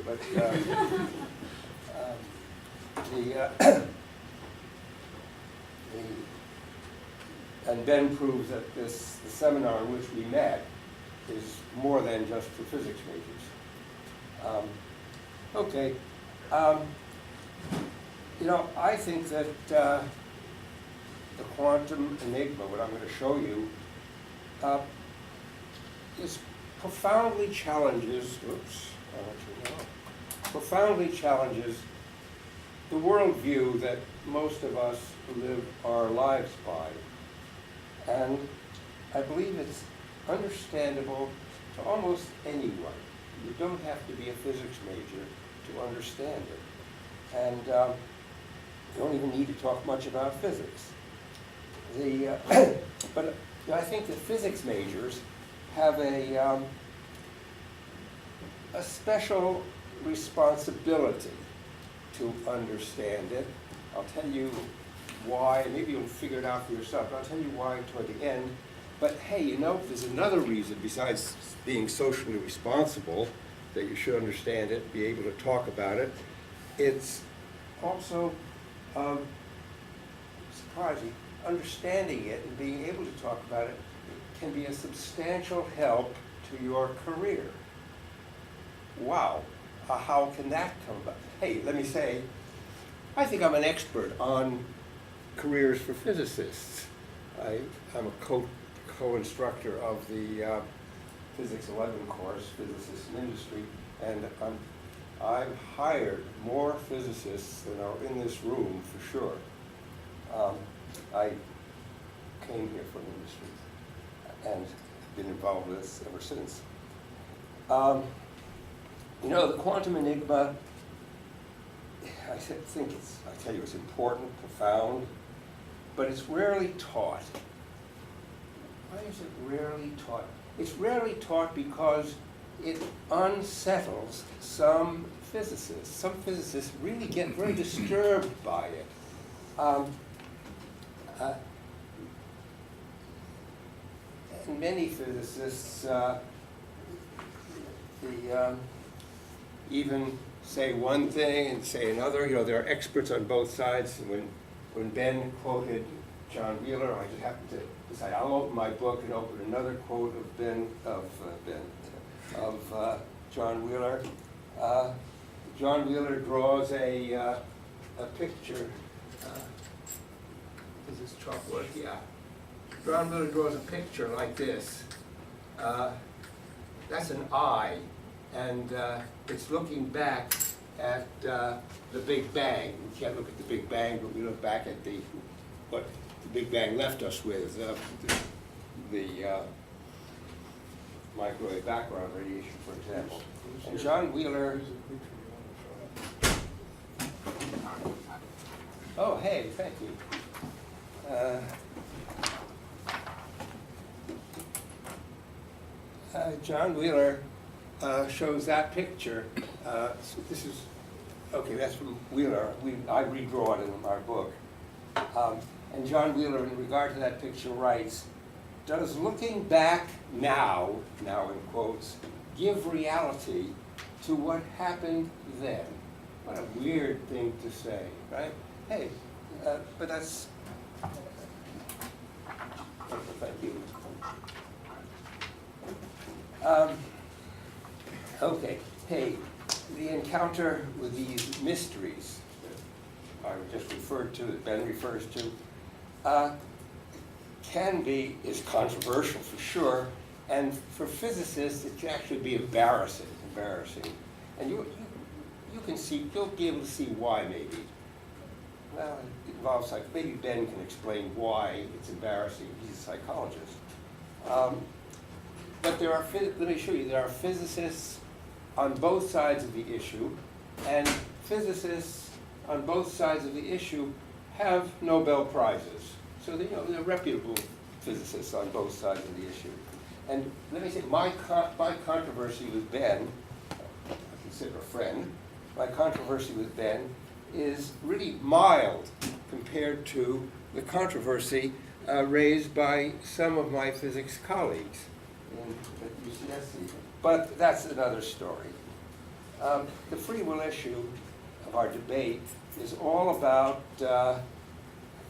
but and Ben proves that the seminar in which we met is more than just for physics majors. Okay. You know, I think that the quantum enigma, what I'm going to show you, is profoundly challenges, profoundly challenges the worldview that most of us live our lives by. And I believe it's understandable to almost anyone. You don't have to be a physics major to understand it. And you don't even need to talk much about physics. But I think that physics majors have a special responsibility to understand it. I'll tell you why. Maybe you'll figure it out for yourself. I'll tell you why toward the end. But hey, you know, there's another reason besides being socially responsible that you should understand it, be able to talk about it. It's also surprising. Understanding it and being able to talk about it can be a substantial help to your career. Wow, how can that come about? Hey, let me say, I think I'm an expert on careers for physicists. I'm a co-instructor of the Physics 11 course, Physicists in Industry, and I've hired more physicists than are in this room for sure. I came here from industry and been involved with this ever since. You know, the quantum enigma, I tell you, it's important, profound, but it's rarely taught. Why is it rarely taught? It's rarely taught because it unsettles some physicists. Some physicists really get very disturbed by it. And many physicists even say one thing and say another. You know, there are experts on both sides. When Ben quoted John Wheeler, I just happened to decide I'll open my book and open another quote of John Wheeler. John Wheeler draws a picture. Is this chalkboard? Yeah. John Wheeler draws a picture like this. That's an eye, and it's looking back at the Big Bang. We can't look at the Big Bang, but we look back at what the Big Bang left us with, the microwave background radiation, for example. And John Wheeler. Oh, hey, thank you. John Wheeler shows that picture. So this is, okay, that's from Wheeler. I redraw it in our book. And John Wheeler, in regard to that picture, writes, "Does looking back now in quotes, give reality to what happened then?" What a weird thing to say, right? Hey, but that's, thank you. Okay, hey, the encounter with these mysteries that I just referred to, that Ben refers to, is controversial for sure, and for physicists it can actually be embarrassing. And you'll be able to see why maybe. Well, it involves, maybe Ben can explain why it's embarrassing. He's a psychologist. But let me show you, there are physicists on both sides of the issue, and physicists on both sides of the issue have Nobel Prizes. So they're reputable physicists on both sides of the issue. And let me say, my controversy with Ben, I consider a friend, my controversy with Ben is really mild compared to the controversy raised by some of my physics colleagues at UCSC. But that's another story. The free will issue of our debate is all about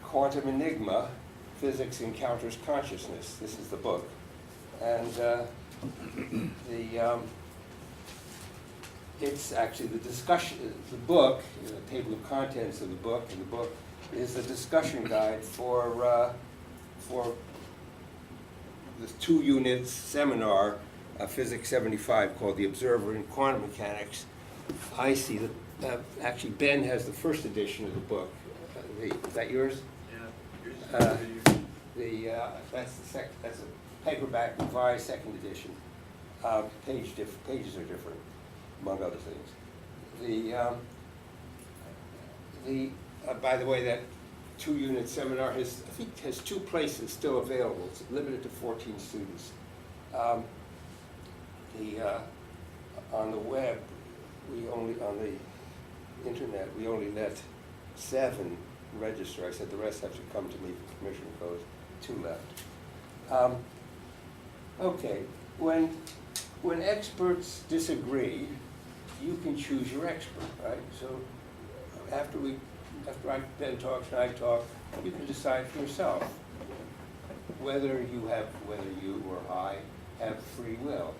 quantum enigma, physics encounters consciousness. This is the book. And it's actually the discussion, the book, the table of contents of the book, and the book is a discussion guide for the 2-unit seminar, Physics 75, called The Observer in Quantum Mechanics. I see that, actually Ben has the first edition of the book. Is that yours? Yeah, yours. That's a paperback revised second edition. Pages are different, among other things. By the way, that 2-unit seminar I think has 2 places still available. It's limited to 14 students. On the web, on the internet, we only let 7 register. I said the rest have to come to me for permission codes. 2 left. Okay, when experts disagree, you can choose your expert, right? So after Ben talks and I talk, you can decide for yourself whether you or I have free will.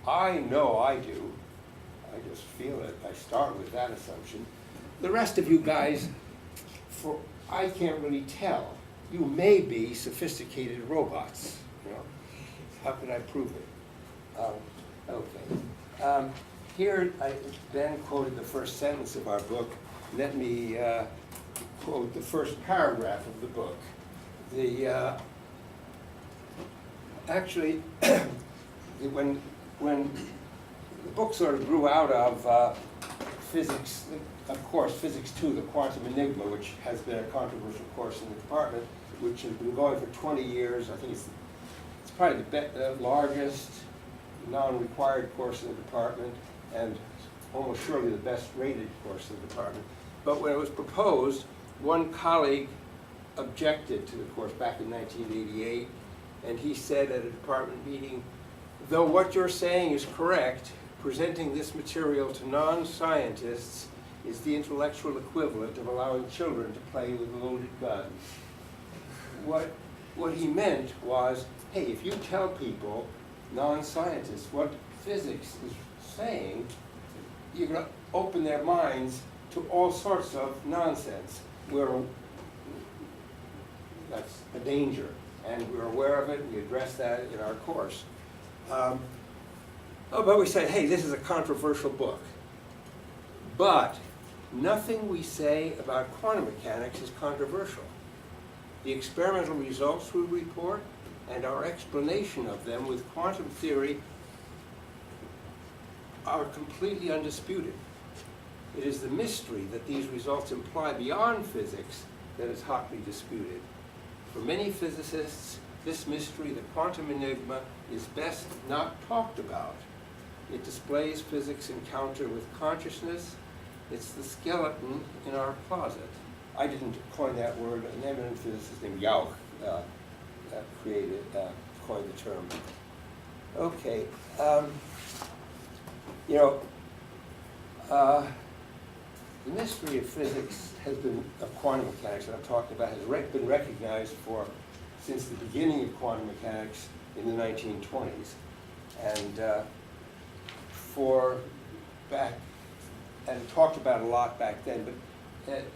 I know I do. I just feel it. I start with that assumption. The rest of you guys, I can't really tell. You may be sophisticated robots. How can I prove it? Okay. Here, Ben quoted the first sentence of our book. Let me quote the first paragraph of the book. Actually, when the book sort of grew out of physics, of course, Physics 2, the Quantum Enigma, which has been a controversial course in the department, which has been going for 20 years. I think it's probably the largest non-required course in the department, and almost surely the best rated course in the department. But when it was proposed, one colleague objected to the course back in 1988, and he said at a department meeting, though what you're saying is correct, presenting this material to non-scientists is the intellectual equivalent of allowing children to play with loaded guns. What he meant was, hey, if you tell people, non-scientists, what physics is saying, you're going to open their minds to all sorts of nonsense. That's a danger, and we're aware of it, and we address that in our course. But we say, hey, this is a controversial book. But nothing we say about quantum mechanics is controversial. The experimental results we report and our explanation of them with quantum theory are completely undisputed. It is the mystery that these results imply beyond physics that is hotly disputed. For many physicists, this mystery, the quantum enigma, is best not talked about. It displays physics' encounter with consciousness. It's the skeleton in our closet. I didn't coin that word. An eminent physicist named Jauch coined the term. Okay. The mystery of physics of quantum mechanics that I'm talking about has been recognized since the beginning of quantum mechanics in the 1920s. And talked about a lot back then, but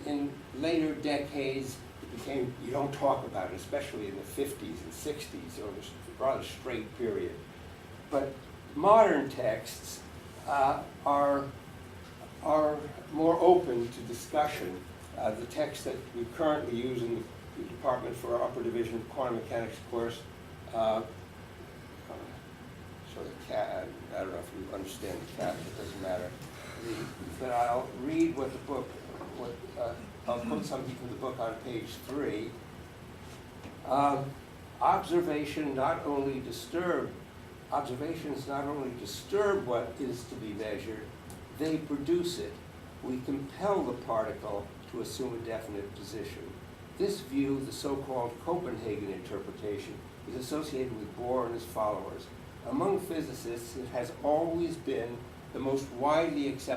in later decades, it became, you don't talk about it, especially in the 50s and 60s, or this rather straight period. But modern texts are more open to discussion. The text that we currently use in the department for our upper division of quantum mechanics course, so the cat, I don't know if you understand the cat, it doesn't matter. But I'll read what the book, I'll put something from the book on page 3. Observations not only disturb what is to be measured, they produce it. We compel the particle to assume a definite position. This view, the so-called Copenhagen interpretation, is associated with Bohr and his followers. Among physicists, it has always been the most widely accepted